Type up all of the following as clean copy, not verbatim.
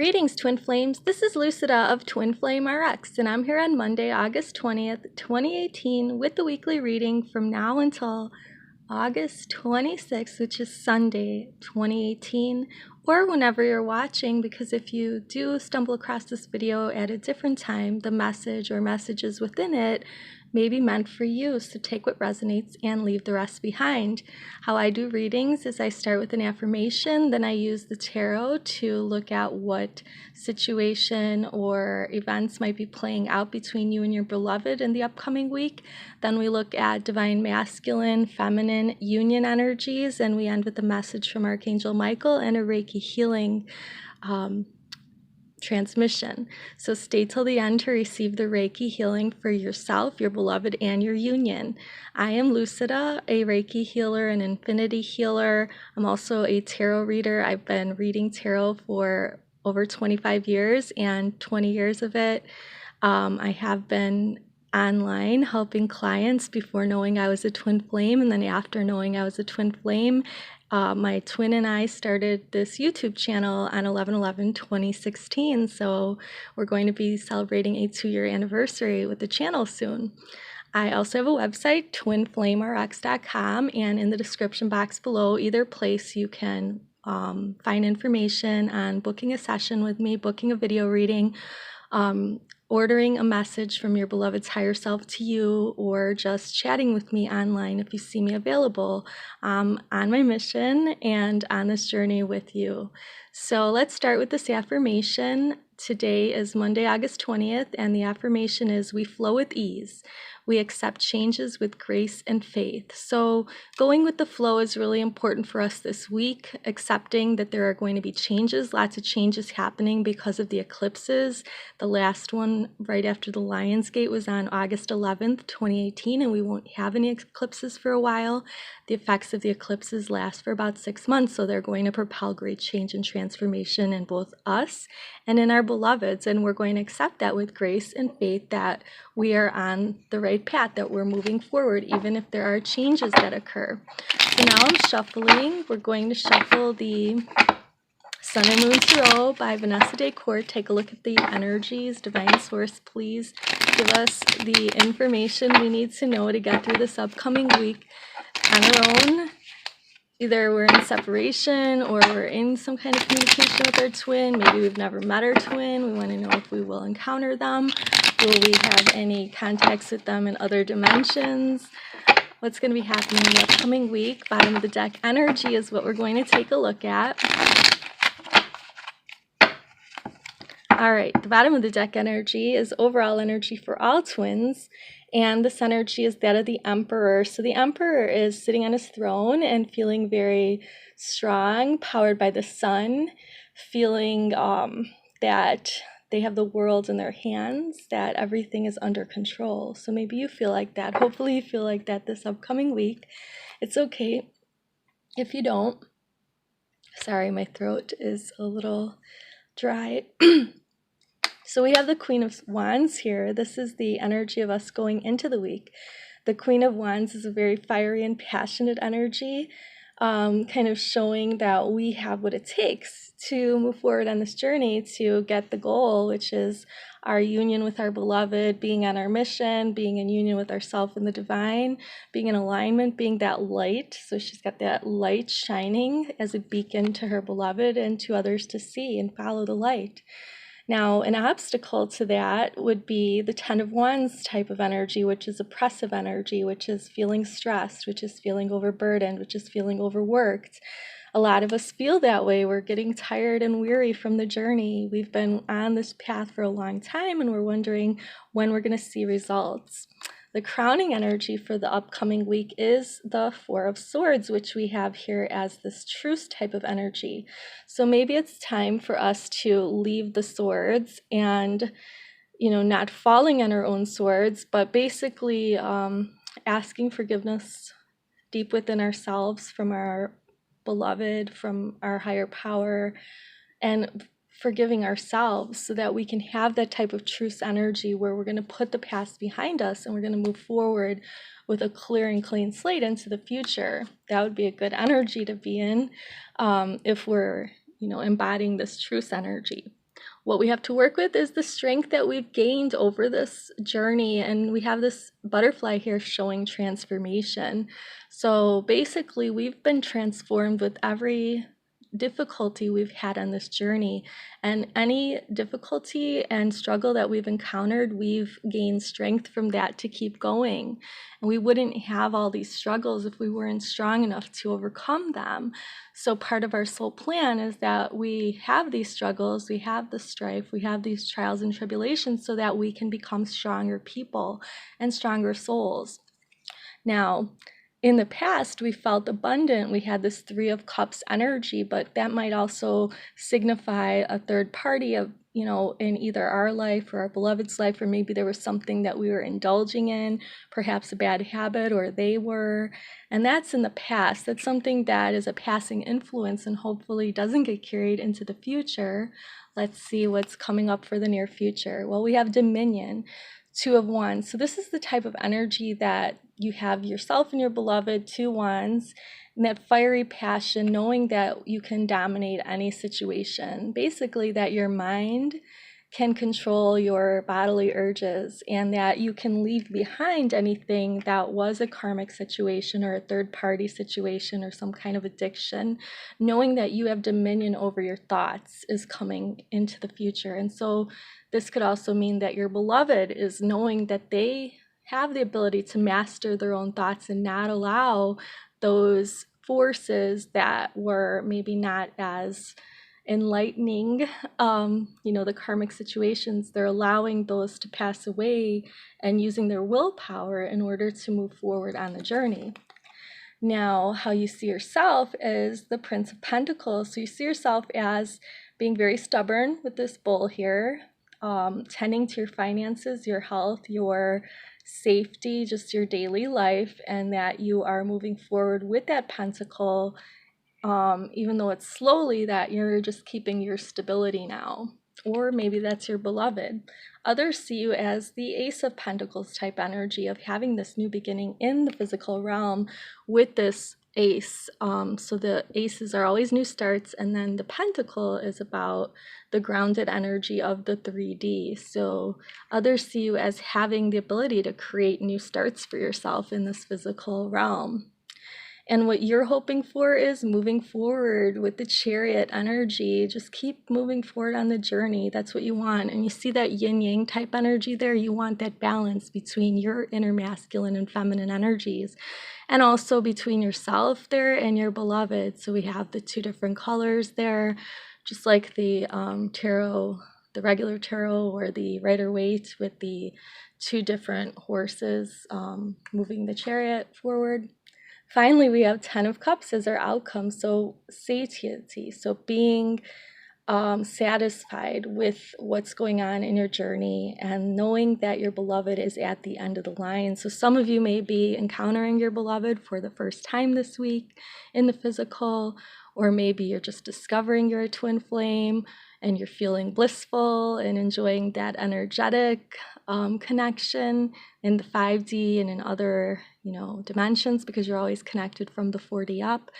Greetings, Twin Flames. This is Lucida of Twin Flame RX, and I'm here on Monday, August 20th, 2018, with the weekly reading from now until August 26th, which is Sunday, 2018, or whenever you're watching, because if you do stumble across this video at a different time, the message or messages within it may be meant for you, so take what resonates and leave the rest behind. How I do readings is I start with an affirmation, then I use the tarot to look at what situation or events might be playing out between you and your beloved in the upcoming week. Then we look at divine masculine, feminine union energies, and we end with a message from Archangel Michael and a Reiki healing transmission. So stay till the end to receive the Reiki healing for yourself, your beloved, and your union. I am Lucida, a Reiki healer, an infinity healer. I'm also a tarot reader. I've been reading tarot for over 25 years, and 20 years of it I have been online helping clients before knowing I was a twin flame, and then after knowing I was a twin flame. My twin and I started this YouTube channel on 11/11/2016, so we're going to be celebrating a 2-year anniversary with the channel soon. I also have a website, twinflamerx.com, and in the description box below, either place you can find information on booking a session with me, booking a video reading, ordering a message from your beloved's higher self to you, or just chatting with me online if you see me available on my mission and on this journey with you. So let's start with this affirmation. Today is Monday, August 20th, and the affirmation is, we flow with ease. We accept changes with grace and faith. So going with the flow is really important for us this week, accepting that there are going to be changes, lots of changes happening because of the eclipses. The last one right after the Lion's Gate was on August 11th, 2018, and we won't have any eclipses for a while. The effects of the eclipses last for about 6 months, so they're going to propel great change and transformation in both us and in our beloveds, and we're going to accept that with grace and faith that we are on the right path, that we're moving forward, even if there are changes that occur. So now I'm shuffling. We're going to shuffle the Sun and Moon Tarot by Vanessa DeCort. Take a look at the energies. Divine Source, please give us the information we need to know to get through this upcoming week on our own. Either we're in separation or we're in some kind of communication with our twin. Maybe we've never met our twin. We want to know if we will encounter them. Will we have any contacts with them in other dimensions? What's going to be happening in the upcoming week? Bottom of the deck energy is what we're going to take a look at. All right, the bottom of the deck energy is overall energy for all twins. And this energy is that of the Emperor. So the Emperor is sitting on his throne and feeling very strong, powered by the sun, feeling that they have the world in their hands, that everything is under control. So maybe you feel like that. Hopefully you feel like that this upcoming week. It's okay if you don't. Sorry, my throat is a little dry. So we have the Queen of Wands here. This is the energy of us going into the week. The Queen of Wands is a very fiery and passionate energy, kind of showing that we have what it takes to move forward on this journey to get the goal, which is our union with our beloved, being on our mission, being in union with ourselves and the divine, being in alignment, being that light. So she's got that light shining as a beacon to her beloved and to others to see and follow the light. Now, an obstacle to that would be the Ten of Wands type of energy, which is oppressive energy, which is feeling stressed, which is feeling overburdened, which is feeling overworked. A lot of us feel that way. We're getting tired and weary from the journey. We've been on this path for a long time, and we're wondering when we're going to see results. The crowning energy for the upcoming week is the Four of Swords, which we have here as this truce type of energy. So maybe it's time for us to leave the swords and, not falling on our own swords, but basically asking forgiveness deep within ourselves from our beloved, from our higher power, and forgiving ourselves so that we can have that type of truce energy where we're going to put the past behind us and we're going to move forward with a clear and clean slate into the future. That would be a good energy to be in if we're, embodying this truce energy. What we have to work with is the strength that we've gained over this journey. And we have this butterfly here showing transformation. So basically, we've been transformed with every difficulty we've had on this journey, and any difficulty and struggle that we've encountered, we've gained strength from that to keep going. And we wouldn't have all these struggles if we weren't strong enough to overcome them. So part of our soul plan is that we have these struggles, we have the strife, we have these trials and tribulations so that we can become stronger people and stronger souls. Now, in the past, we felt abundant. We had this Three of Cups energy, but that might also signify a third party of, in either our life or our beloved's life, or maybe there was something that we were indulging in, perhaps a bad habit, or they were. And that's in the past. That's something that is a passing influence and hopefully doesn't get carried into the future. Let's see what's coming up for the near future. Well, we have Dominion. Two of Wands. So this is the type of energy that you have yourself and your beloved, 2 Wands, and that fiery passion, knowing that you can dominate any situation. Basically, that your mind can control your bodily urges and that you can leave behind anything that was a karmic situation or a third-party situation or some kind of addiction. Knowing that you have dominion over your thoughts is coming into the future. And so this could also mean that your beloved is knowing that they have the ability to master their own thoughts and not allow those forces that were maybe not as enlightening, the karmic situations, they're allowing those to pass away and using their willpower in order to move forward on the journey. Now, how you see yourself is the Prince of Pentacles. So you see yourself as being very stubborn with this bull here, tending to your finances, your health, your safety, just your daily life, and that you are moving forward with that pentacle, even though it's slowly, that you're just keeping your stability now. Or maybe that's your beloved. Others see you as the Ace of Pentacles type energy of having this new beginning in the physical realm with this ace. So the aces are always new starts, and then the pentacle is about the grounded energy of the 3D. So others see you as having the ability to create new starts for yourself in this physical realm. And what you're hoping for is moving forward with the Chariot energy. Just keep moving forward on the journey. That's what you want. And you see that yin-yang type energy there. You want that balance between your inner masculine and feminine energies, and also between yourself there and your beloved. So we have the 2 different colors there, just like the tarot, the regular tarot, or the Rider-Waite with the 2 different horses moving the chariot forward. Finally, we have 10 of Cups as our outcome, so satiety, so being satisfied with what's going on in your journey and knowing that your beloved is at the end of the line. So some of you may be encountering your beloved for the first time this week in the physical, or maybe you're just discovering you're a twin flame and you're feeling blissful and enjoying that energetic connection in the 5D and in other dimensions, because you're always connected from the 4D up.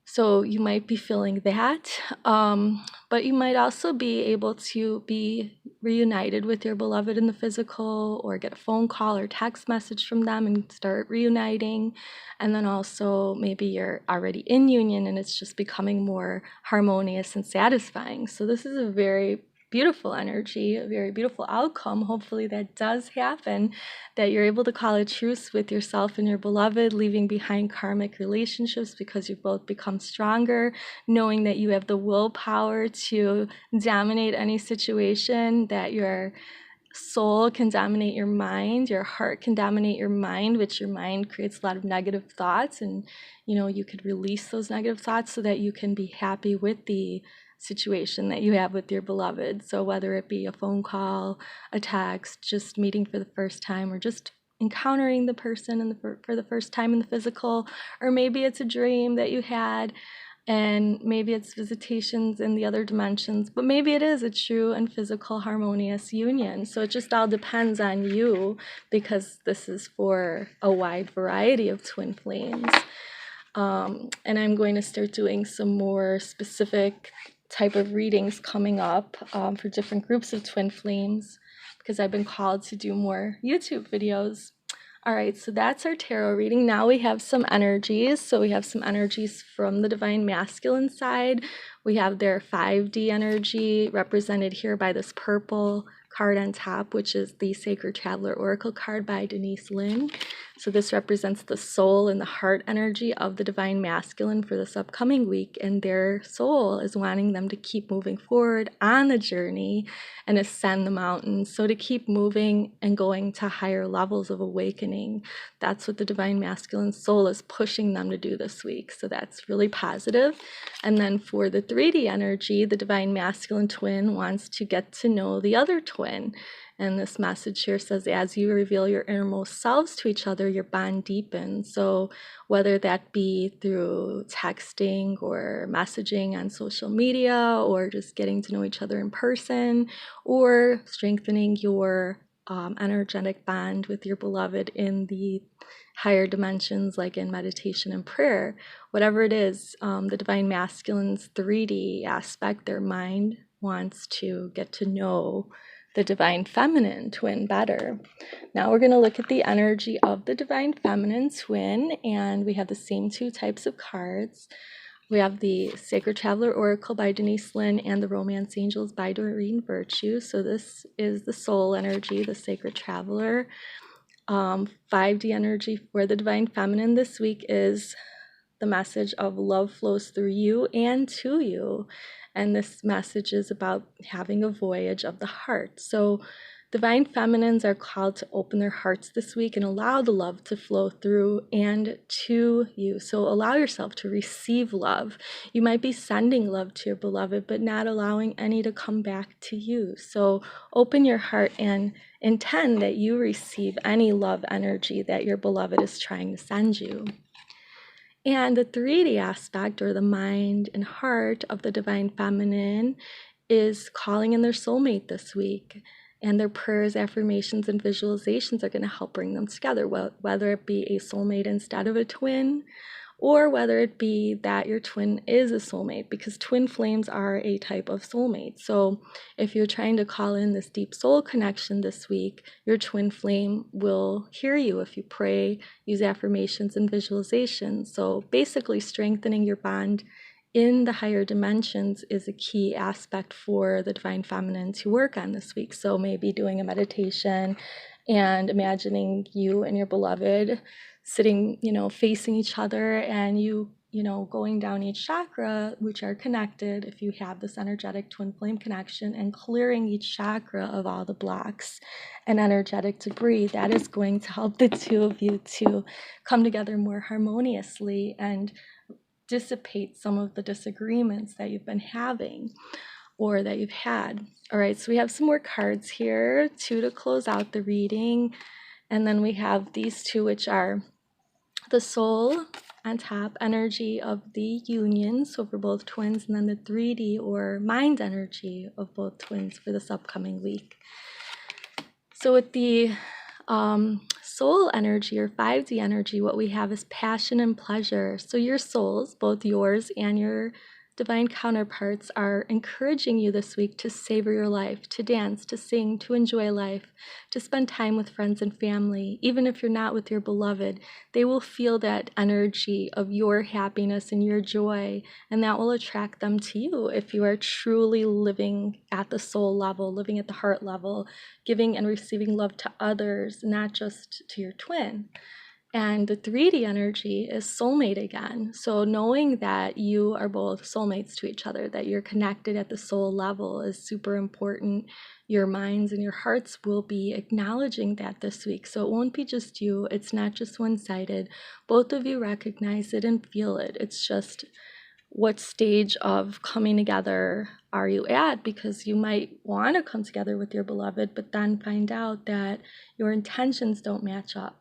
So you might be feeling that, but you might also be able to be reunited with your beloved in the physical, or get a phone call or text message from them and start reuniting. And then also maybe you're already in union and it's just becoming more harmonious and satisfying. So this is a very beautiful energy, a very beautiful outcome. Hopefully that does happen, that you're able to call a truce with yourself and your beloved, leaving behind karmic relationships because you've both become stronger, knowing that you have the willpower to dominate any situation, that your soul can dominate your mind, your heart can dominate your mind, which your mind creates a lot of negative thoughts, and you could release those negative thoughts so that you can be happy with the situation that you have with your beloved. So whether it be a phone call, a text, just meeting for the first time, or just encountering the person for the first time in the physical, or maybe it's a dream that you had, and maybe it's visitations in the other dimensions, but maybe it is a true and physical harmonious union. So it just all depends on you, because this is for a wide variety of twin flames. And I'm going to start doing some more specific type of readings coming up for different groups of twin flames, because I've been called to do more YouTube videos. All right, so that's our tarot reading. Now we have some energies. So we have some energies from the divine masculine side. We have their 5D energy represented here by this purple card on top, which is the Sacred Traveler Oracle card by Denise Linn. So this represents the soul and the heart energy of the divine masculine for this upcoming week, and their soul is wanting them to keep moving forward on the journey and ascend the mountains. So to keep moving and going to higher levels of awakening, that's what the divine masculine soul is pushing them to do this week. So that's really positive. And then for the 3D energy, the divine masculine twin wants to get to know the other twin. And this message here says, as you reveal your innermost selves to each other, your bond deepens. So whether that be through texting or messaging on social media, or just getting to know each other in person, or strengthening your energetic bond with your beloved in the higher dimensions, like in meditation and prayer, whatever it is, the divine masculine's 3D aspect, their mind wants to get to know the divine feminine twin better. Now we're going to look at the energy of the divine feminine twin, and we have the same two types of cards. We have the Sacred Traveler Oracle by Denise Linn and the Romance Angels by Doreen Virtue. So this is the soul energy, the Sacred Traveler. 5D energy for the divine feminine this week is the message of love flows through you and to you. And this message is about having a voyage of the heart. So divine feminines are called to open their hearts this week and allow the love to flow through and to you. So allow yourself to receive love. You might be sending love to your beloved, but not allowing any to come back to you. So open your heart and intend that you receive any love energy that your beloved is trying to send you. And the 3D aspect, or the mind and heart of the divine feminine, is calling in their soulmate this week. And their prayers, affirmations, and visualizations are going to help bring them together, whether it be a soulmate instead of a twin, or whether it be that your twin is a soulmate, because twin flames are a type of soulmate. So if you're trying to call in this deep soul connection this week, your twin flame will hear you if you pray, use affirmations and visualizations. So basically strengthening your bond in the higher dimensions is a key aspect for the divine feminine to work on this week. So maybe doing a meditation and imagining you and your beloved sitting, facing each other, and you going down each chakra, which are connected if you have this energetic twin flame connection, and clearing each chakra of all the blocks and energetic debris. That is going to help the two of you to come together more harmoniously and dissipate some of the disagreements that you've been having or that you've had. All right, so we have some more cards here, 2 to close out the reading. And then we have these 2, which are the soul on top, energy of the union, so for both twins, and then the 3D or mind energy of both twins for this upcoming week. So with the soul energy or 5D energy, what we have is passion and pleasure. So your souls, both yours and your divine counterparts, are encouraging you this week to savor your life, to dance, to sing, to enjoy life, to spend time with friends and family. Even if you're not with your beloved, they will feel that energy of your happiness and your joy, and that will attract them to you if you are truly living at the soul level, living at the heart level, giving and receiving love to others, not just to your twin. And the 3D energy is soulmate again. So knowing that you are both soulmates to each other, that you're connected at the soul level, is super important. Your minds and your hearts will be acknowledging that this week. So it won't be just you. It's not just one-sided. Both of you recognize it and feel it. It's just, what stage of coming together are you at? Because you might want to come together with your beloved, but then find out that your intentions don't match up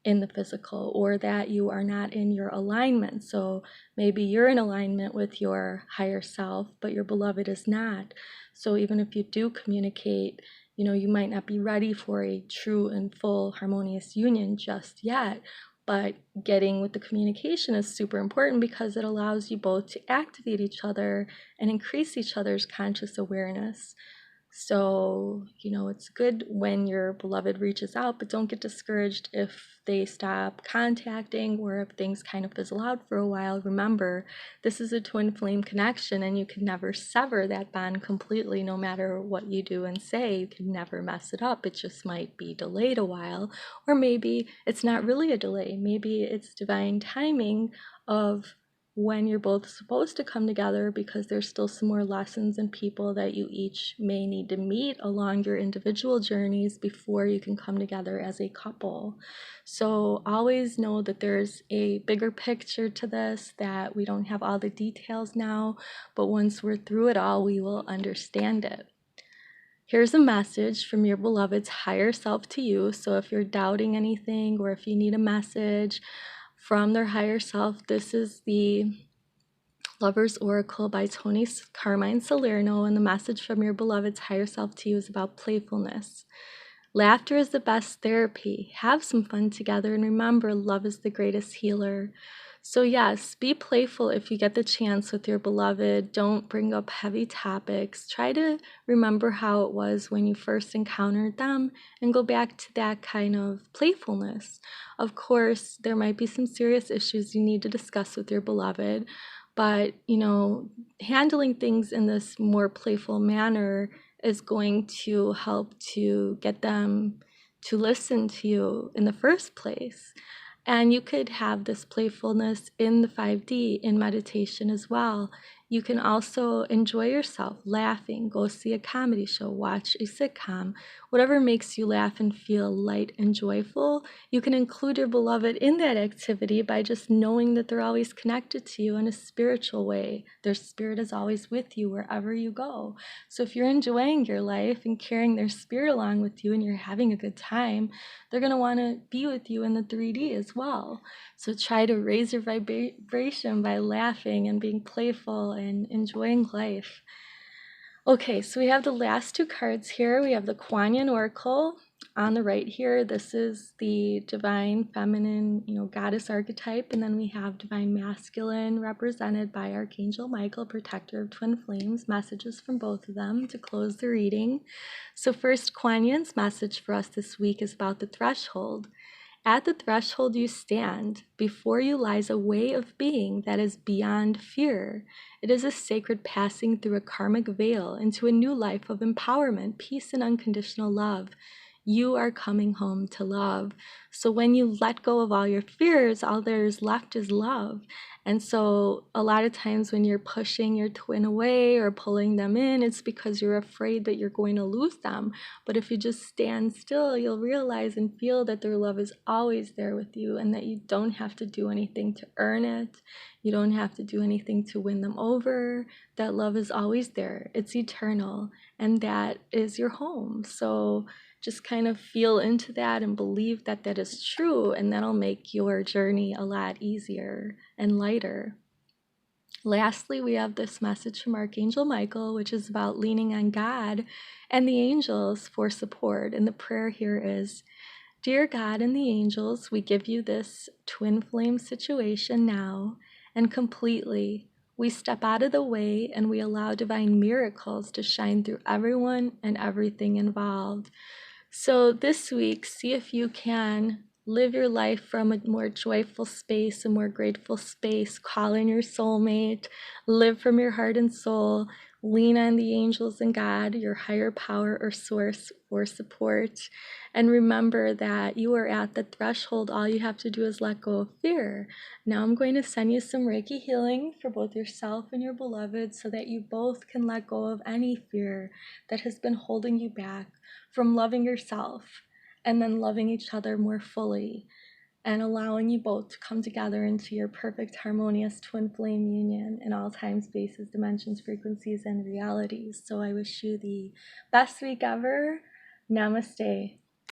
in the physical, or that you are not in your alignment. So maybe you're in alignment with your higher self, but your beloved is not. So even if you do communicate, you might not be ready for a true and full harmonious union just yet. But getting with the communication is super important because it allows you both to activate each other and increase each other's conscious awareness. So, it's good when your beloved reaches out, but don't get discouraged if they stop contacting or if things kind of fizzle out for a while. Remember, this is a twin flame connection and you can never sever that bond completely, no matter what you do and say. You can never mess it up. It just might be delayed a while, or maybe it's not really a delay. Maybe it's divine timing of when you're both supposed to come together, because there's still some more lessons and people that you each may need to meet along your individual journeys before you can come together as a couple. So always know that there's a bigger picture to this, that we don't have all the details now, but once we're through it all, we will understand it. Here's a message from your beloved's higher self to you. So if you're doubting anything, or if you need a message from their higher self, this is the Lover's Oracle by Toni Carmine-Salerno, and the message from your beloved's higher self to you is about playfulness. Laughter is the best therapy. Have some fun together, and remember, love is the greatest healer. So yes, be playful if you get the chance with your beloved. Don't bring up heavy topics. Try to remember how it was when you first encountered them and go back to that kind of playfulness. Of course, there might be some serious issues you need to discuss with your beloved, but, handling things in this more playful manner is going to help to get them to listen to you in the first place. And you could have this playfulness in the 5D in meditation as well. You can also enjoy yourself laughing, go see a comedy show, watch a sitcom, whatever makes you laugh and feel light and joyful. You can include your beloved in that activity by just knowing that they're always connected to you in a spiritual way. Their spirit is always with you wherever you go. So if you're enjoying your life and carrying their spirit along with you and you're having a good time, they're going to want to be with you in the 3D as well. So try to raise your vibration by laughing and being playful and enjoying life. Okay, so we have the last two cards here. We have the Kuan Yin Oracle on the right here. This is the divine feminine, goddess archetype. And then we have divine masculine represented by Archangel Michael, protector of twin flames. Messages from both of them to close the reading. So first, Kuan Yin's message for us this week is about the threshold. At the threshold you stand. Before you lies a way of being that is beyond fear. It is a sacred passing through a karmic veil into a new life of empowerment, peace, and unconditional love. You are coming home to love. So when you let go of all your fears, all there's left is love. And so a lot of times when you're pushing your twin away or pulling them in, it's because you're afraid that you're going to lose them. But if you just stand still, you'll realize and feel that their love is always there with you, and that you don't have to do anything to earn it. You don't have to do anything to win them over. That love is always there. It's eternal, and that is your home. So just kind of feel into that and believe that that is true, and that'll make your journey a lot easier and lighter. Lastly, we have this message from Archangel Michael, which is about leaning on God and the angels for support. And the prayer here is, Dear God and the angels, we give you this twin flame situation now, and completely we step out of the way and we allow divine miracles to shine through everyone and everything involved. So this week, see if you can live your life from a more joyful space, a more grateful space. Call in your soulmate, live from your heart and soul, lean on the angels and God, your higher power or source, for support. And remember that you are at the threshold. All you have to do is let go of fear. Now I'm going to send you some Reiki healing for both yourself and your beloved, so that you both can let go of any fear that has been holding you back from loving yourself and then loving each other more fully, and allowing you both to come together into your perfect harmonious twin flame union in all time, spaces, dimensions, frequencies, and realities. So I wish you the best week ever. Namaste.